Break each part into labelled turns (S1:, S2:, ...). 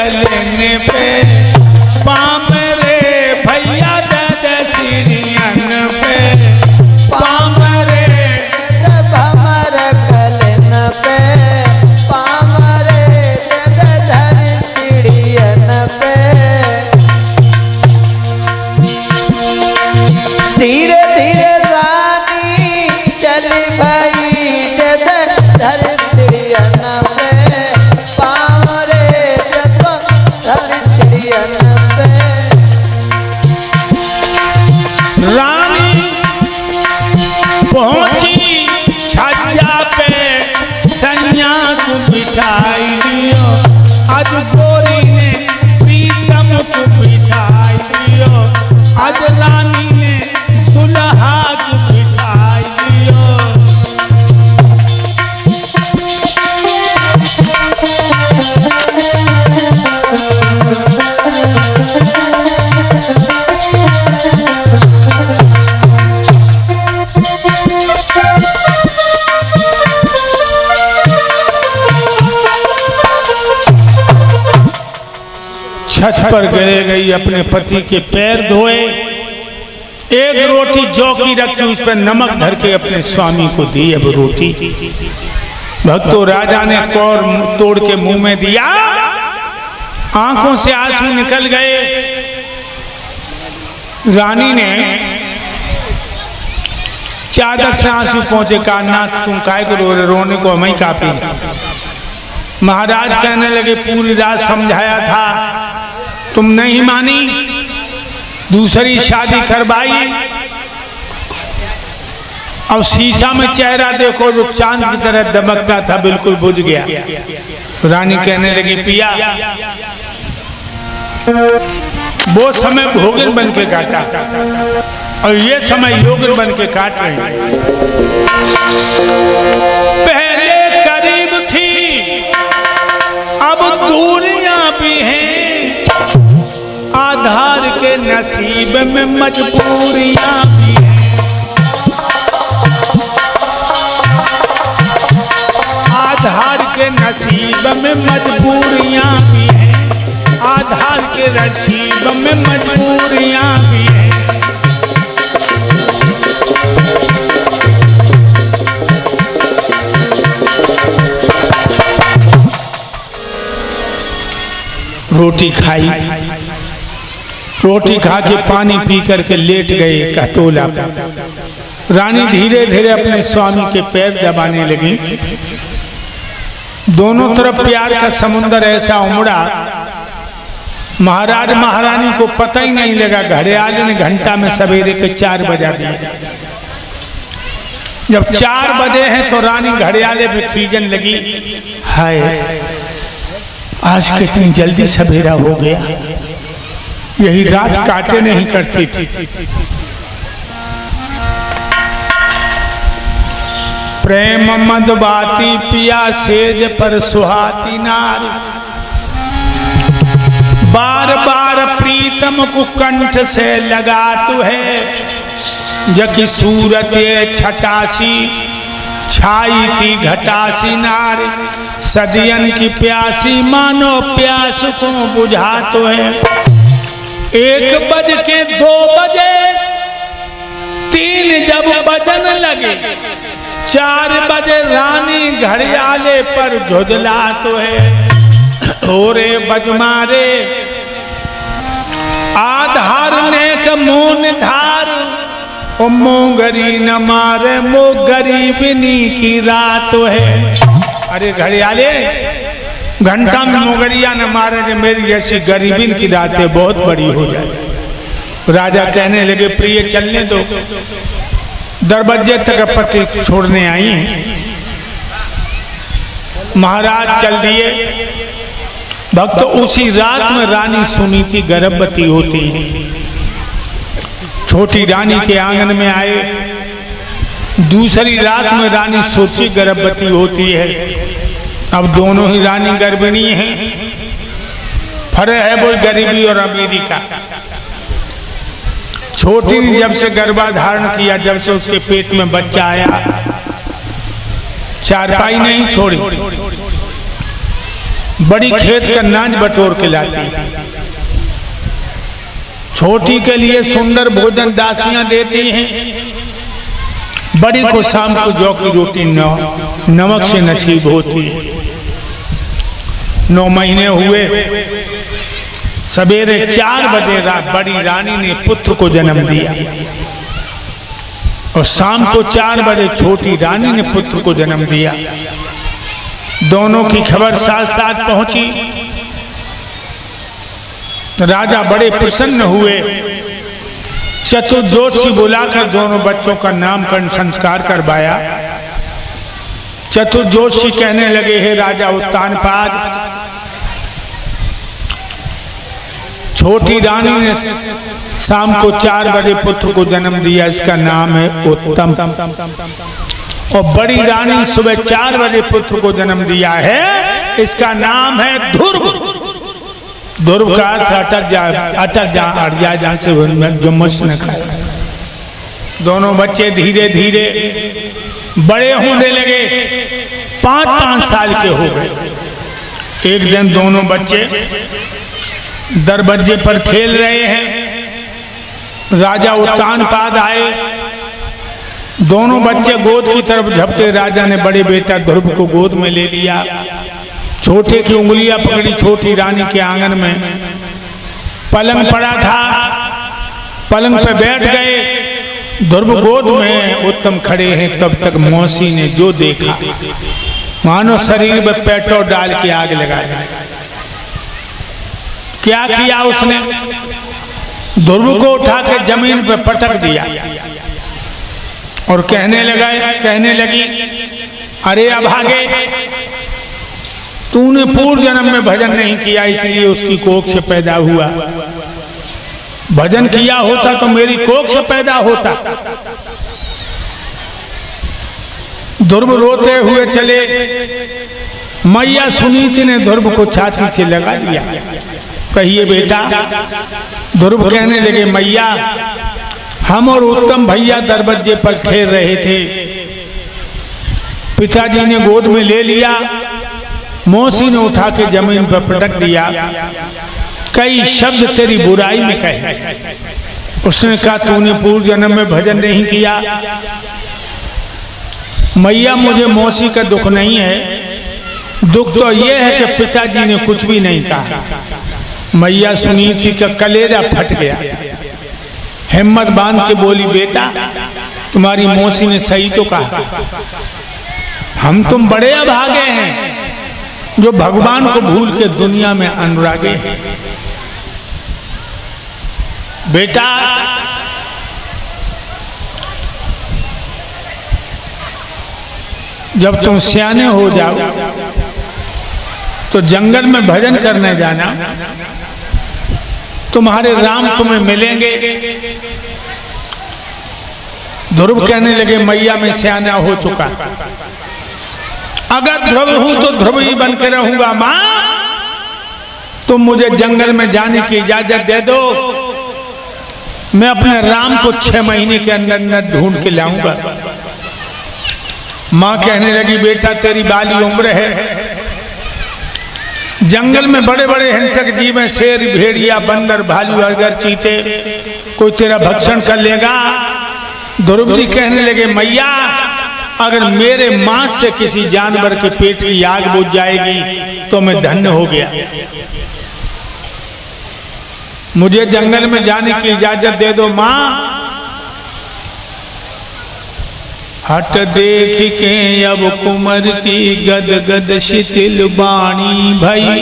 S1: गले पे पाम रे भैया दे सीढ़ियन पे पाम रे
S2: भमर गलन पे पाम रे धर सीढ़ियन पे धीरे धीरे रानी चली भाई धर सीढ़ियन पे पाम रे धर सीढ़ियन पे
S1: रानी पहुंची छज्जा पे सैया को बिठाई दियो आज गोरी ने प्रीतम को बिठाई दियो आज रानी ने दुल्हा को बिठाई दियो छत पर गिरे गई अपने पति के पैर धोए एक रोटी जौ की रखी उस पर नमक धर के अपने स्वामी को दी अब रोटी भक्तों राजा ने कौर तोड़ के मुंह में दिया आंखों से आंसू निकल गए रानी ने चादर से आंसू पहुंचे कहा नाथ तुम काहे को रो रहे रोने को हमें काफी महाराज कहने लगे पूरी रात समझाया था तुम नहीं मानी दूसरी शादी करवाई अब शीशा में चेहरा देखो जो चांद की तरह दमकता था बिल्कुल बुझ गया रानी कहने लगी पिया वो समय भोगिन बन के काटा और ये समय योगिन बन के काट रहे हैं पहले करीब थी अब दूरियां भी हैं आधार के नसीब में मजबूरियां भी हैं आधार के नसीब में मजबूरियां भी हैं आधार के नसीब में मजबूरियां भी हैं रोटी खाई रोटी खा के पानी पी करके लेट गए कटोला पर रानी धीरे धीरे अपने स्वामी के पैर दबाने लगी दोनों तरफ प्यार का समुंदर ऐसा उमड़ा महाराज महारानी को पता ही नहीं लगा घड़ियाल ने घंटा में सवेरे के 4 बजा दिए जब 4 बजे हैं तो रानी घड़ियाले पे खींचने लगी हाय आज कितनी जल्दी सवेरा हो गया यही रात काटे नहीं करती थी प्रेम मदबाती पिया सेज पर सुहाती नार बार बार प्रीतम को कंठ से लगा तू है जकी सूरत छटासी छाई थी घटासी नार सदियन की प्यासी मानो प्यास को बुझा तो है 1 बज के 2 बजे 3 जब बजन लगे 4 बजे रानी घड़ियाले पर झुदला तो है ओरे बजमारे आधार नेक मून धार ओ मोगरी न मारे मो गरीबनी की रात है अरे घड़ियाले घंटा में मोगरिया न मारे मेरी जैसी गरीबीन की रातें बहुत बड़ी हो जाए राजा कहने लगे प्रिय चलने दो दरवाजे तक पति छोड़ने आई महाराज चल दिए भक्त उसी रात में रानी सुनी थी गर्भवती होती है छोटी रानी के आंगन में आए दूसरी रात में रानी सोची गर्भवती होती है अब दोनों ही रानी गर्भिणी हैं फर्क है वो गरीबी और अमीरी का छोटी ने जब से गर्भाधारण किया जब से उसके पेट में बच्चा आया चारपाई नहीं छोड़ी बड़ी खेत का नाज बटोर के लाती है, छोटी के लिए सुंदर भोजन दासियां देती हैं, बड़ी को शाम को जौ की रोटी नमक से नसीब होती है। 9 महीने हुए, सवेरे 4 बजे बड़ी रानी ने पुत्र को जन्म दिया और शाम को 4 बजे छोटी रानी ने पुत्र को जन्म दिया। दोनों की खबर साथ साथ पहुंची। राजा बड़े प्रसन्न हुए, चतुर्ज्योतिषी बुलाकर दोनों बच्चों का नामकरण संस्कार करवाया। चतुर्ज्योतिषी कहने लगे, हे राजा उत्तानपाद, छोटी रानी ने शाम को 4 बजे पुत्र को जन्म दिया, इसका नाम है उत्तम, और बड़ी रानी सुबह 4 बजे पुत्र को जन्म दिया है, इसका नाम है ध्रुव। ध्रुव का अर्थ अटक जा अड़ जा, जहां से जो मस न खाए। दोनों बच्चे धीरे धीरे बड़े होने लगे, 5-5 साल के हो गए। एक दिन दोनों बच्चे दरवाजे पर खेल रहे हैं। राजा उत्तानपाद आए, दोनों बच्चे गोद की तरफ झपटे। राजा ने बड़े बेटा ध्रुव को गोद में ले लिया, छोटे की उंगलियां पकड़ी। छोटी रानी के आंगन में पलंग पड़ा था, पलंग पे बैठ गए। ध्रुव गोद में, उत्तम खड़े हैं। तब तक मौसी ने जो देखा, मानो शरीर में पेट्रोल डाल के आग लगा दी। क्या किया उसने? ध्रुव को उठा के जमीन पे पटक दिया और कहने लगी, अरे अभागे, तूने पूर्व जन्म में भजन नहीं किया, इसलिए उसकी कोख से पैदा हुआ। भजन किया होता तो मेरी कोख से पैदा होता। ध्रुव रोते हुए चले। मैया सुनीति ने ध्रुव को छाती से लगा लिया। कहिए बेटा। ध्रुव कहने लगे, मैया, हम और उत्तम भैया दरवाजे पर खेल रहे थे, पिताजी ने गोद में ले लिया, मौसी ने उठा के जमीन पर पटक दिया। कई शब्द तेरी बुराई में कहे। उसने कहा, तूने पूर्व जन्म में भजन नहीं किया। मैया, मुझे मौसी का दुख नहीं है, दुख तो यह है कि पिताजी ने कुछ भी नहीं कहा। मैया सुनीति का कलेजा फट गया। हिम्मत बांध के बोली, बेटा, तुम्हारी मौसी ने सही तो कहा, हम तुम बड़े अभागे हैं जो भगवान को भूल के दुनिया में अनुरागे हैं। बेटा, जब तुम सियाने हो जाओ तो जंगल में भजन करने जाना, तुम्हारे राम तुम्हें मिलेंगे। ध्रुव कहने लगे, मैया, मैं सियाना हो चुका, अगर ध्रुव हूं तो ध्रुव ही बन के रहूंगा। मां, तुम मुझे जंगल में जाने की इजाजत दे दो, मैं अपने राम को 6 महीने के अंदर अंदर ढूंढ के लाऊंगा। मां कहने लगी, बेटा, तेरी बाली उम्र है, जंगल में बड़े बड़े हिंसक जीव हैं, शेर, भेड़िया, बंदर, भालू, अजगर, चीते, कोई तेरा भक्षण कर लेगा। ध्रुव जी कहने लगे, मैया, अगर मेरे मांस से किसी जानवर के पेट की आग बुझ जाएगी तो मैं धन्य हो गया। मुझे जंगल में जाने की इजाजत दे दो मां। हट देख के अब कुंवर की गद गद शिथिल बाणी भई,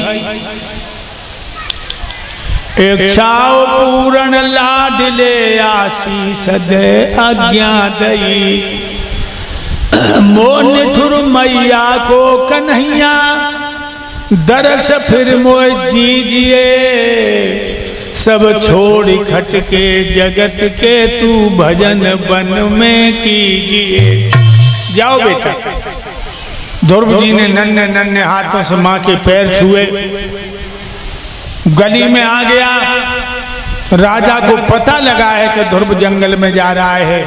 S1: इच्छाओ पूर्ण लाडले आशीष दे आज्ञा दई। मोह निठुर मैया को कन्हैया, दरस फिर मोह दीजिए। सब छोड़ खट के जगत के तू भजन बन में कीजिए। जाओ बेटा। ध्रुव जी ने नन्हे नन्हे हाथों से मां के पैर छुए, गली में आ गया। राजा को पता लगा है कि ध्रुव जंगल में जा रहा है।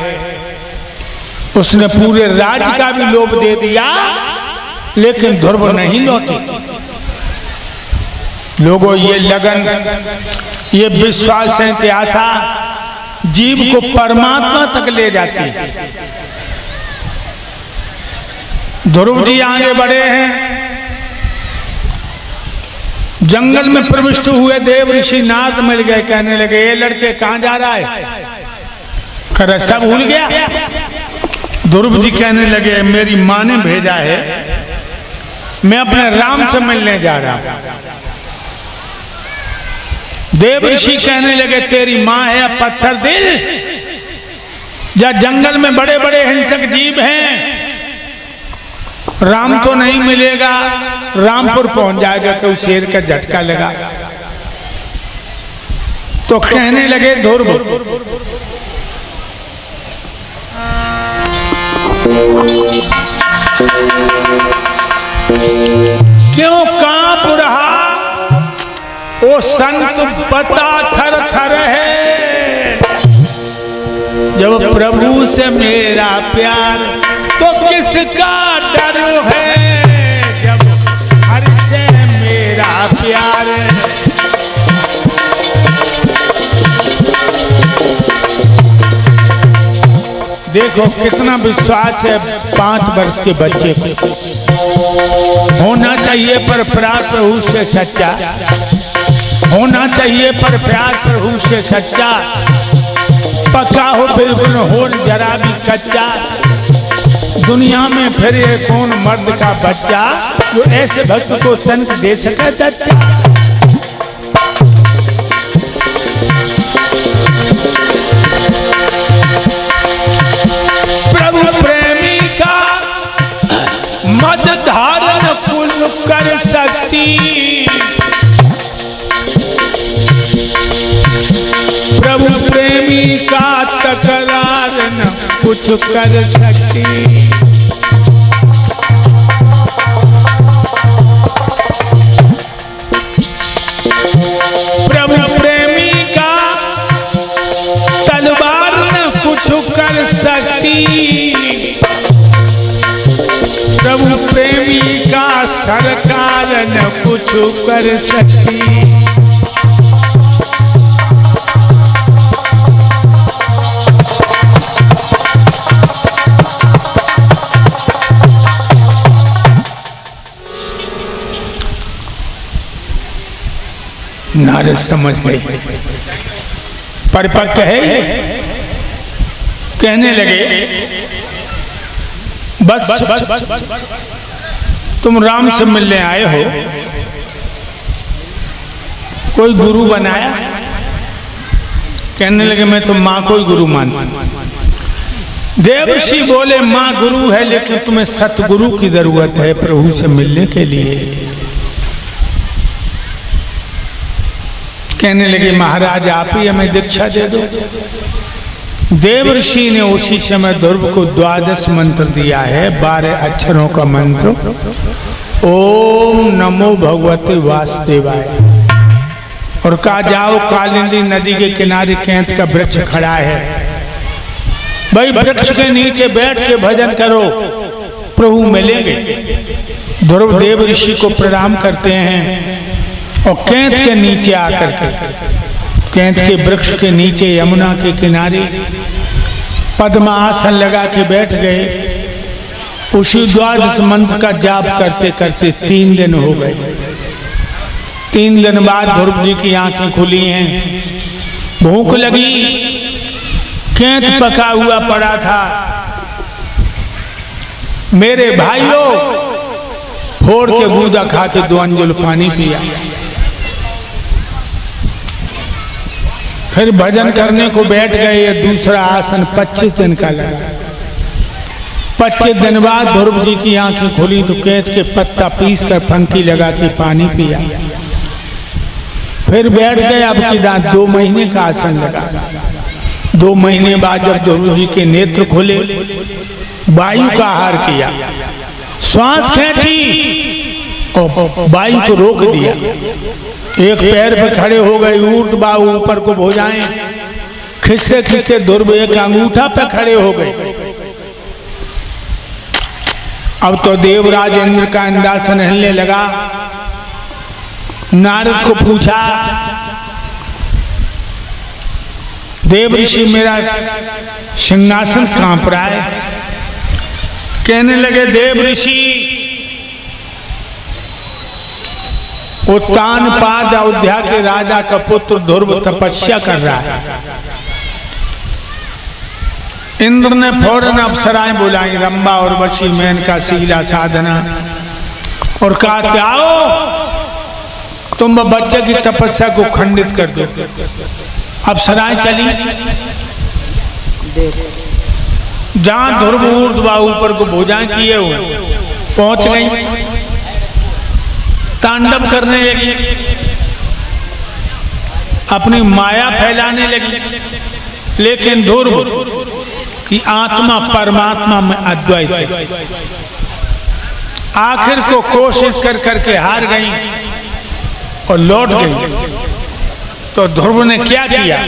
S1: उसने पूरे राज्य का भी लोभ दे दिया, लेकिन ध्रुव नहीं लौटे। लोगों, ये लगन, ये विश्वास है आशा जीव को परमात्मा तक ले जाती है। ध्रुव जी आगे बढ़े हैं, जंगल में प्रविष्ट हुए, देव ऋषि नारद मिल गए, कहने लगे ये लड़के कहाँ जा रहा है, का रास्ता भूल गया। ध्रुव जी कहने लगे मेरी माँ ने भेजा है, मैं अपने राम से मिलने जा रहा हूं। देव ऋषि कहने लगे तेरी माँ है पत्थर दिल, या जंगल में बड़े बड़े हिंसक जीव हैं, राम तो नहीं मिलेगा, रामपुर पहुंच जाएगा, कोई शेर का झटका लगा। तो कहने लगे ध्रुव क्यों कांप रहा ओ संत पता थर थर है, जब प्रभु से मेरा प्यार तो किसका डर है, जब हर से मेरा प्यार। देखो कितना विश्वास है 5 वर्ष के बच्चे को। होना चाहिए पर प्यार प्रभु से सच्चा, होना चाहिए पर प्यार प्रभु से सच्चा, पक्का हो बिल्कुल हो जरा भी कच्चा। दुनिया में फिर ये कौन मर्द का बच्चा, जो ऐसे भक्त को तंत्र दे सके दच्चा। प्रभु प्रेमी का मद धारण कुल कर सकती, प्रभु प्रेमी का तकरार न कुछ कर सकती। प्रभु प्रेमी का तलवार न कुछ कर सकती, प्रभु प्रेमी का सरकार न कुछ कर सकती। नारद समझ गए, परिपक्व है ये। कहने लगे बस तुम राम से मिलने आए हो, कोई गुरु बनाया? कहने लगे मैं तो माँ को ही गुरु मानता हूं। देवर्षि बोले माँ गुरु है, लेकिन तुम्हें सतगुरु की जरूरत है प्रभु से मिलने के लिए। कहने लगे महाराज आप ही हमें दीक्षा दे दो। देवर्षि ने उसी समय ध्रुव को 12 मंत्र दिया है, 12 अक्षरों का मंत्र। ओम नमो भगवते वासुदेवाय, और कहा जाओ कालिंदी नदी के किनारे कैंथ का वृक्ष खड़ा है, भाई वृक्ष के नीचे बैठ के भजन करो, प्रभु मिलेंगे। ध्रुव देवर्षि को प्रणाम करते हैं और कैंथ के नीचे आकर के, कैंथ के वृक्ष के नीचे यमुना के किनारे पद्मासन लगा के बैठ गए। उसी 12 मंत्र का जाप करते करते 3 दिन हो गए। 3 दिन बाद ध्रुव जी की आंखें खुली हैं, भूख लगी, कैंथ पका हुआ पड़ा था। मेरे भाइयों, फोड़ के गूदा खा के 2 अंजुल पानी पिया। फिर भजन करने को बैठ गए। ये दूसरा आसन 25 दिन का लगा। 25 दिन बाद ध्रुव जी की आंखें खुली तो कैंथ के पत्ता पीस कर फंकी लगा के पानी पिया। फिर बैठ गए। अब की दांत 2 महीने का आसन लगा। 2 महीने बाद जब ध्रुव जी के नेत्र खुले, वायु का आहार किया, श्वास खींची और वायु को रोक दिया। एक पैर पे खड़े हो गए, ऊर्ध बाहु ऊपर को भुजाएं खिसते खिसते ध्रुव एक अंगूठा पे खड़े हो गए। अब तो देवराज इंद्र का इंद्रासन हिलने लगा। नारद को पूछा, देव ऋषि मेरा सिंहासन कांप रहा है। कहने लगे, देव ऋषि उत्तानपाद अयोध्या के राजा का पुत्र ध्रुव तपस्या कर रहा है। इंद्र ने फौरन अप्सराएं बुलाई, रंभा और वशी, मेनका, शीला, साधना, और कहा कि आओ तुम बच्चे की तपस्या को खंडित कर दो। अप्सराएं चली, जहां ध्रुव ऊर्ध्वा ऊपर को भुजाएं किए हुए पहुंच गई, तांडव करने लगी, अपनी माया फैलाने लगी। लेकिन ध्रुव की आत्मा परमात्मा में अद्वैत है। आखिर को कोशिश कर करके हार गई और लौट गई। तो ध्रुव ने क्या किया?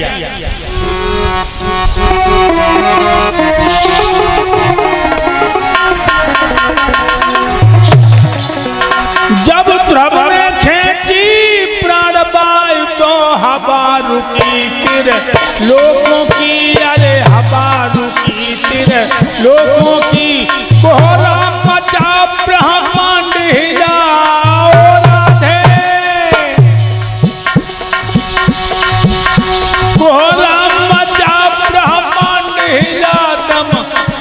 S1: जब ध्रुव ने खींची प्राणवायु तो हवा रुकी तिर लोगों की, अरे हवा रुकी तिर लोगों की, कोहरा मचा ब्रह्मांड हिला। ओ राधे कोहरा मचा ब्रह्मांड हिला, दम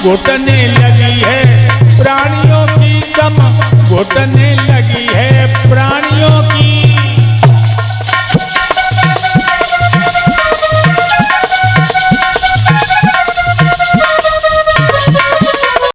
S1: घुटने लगी है प्राणियों की, दम घुटने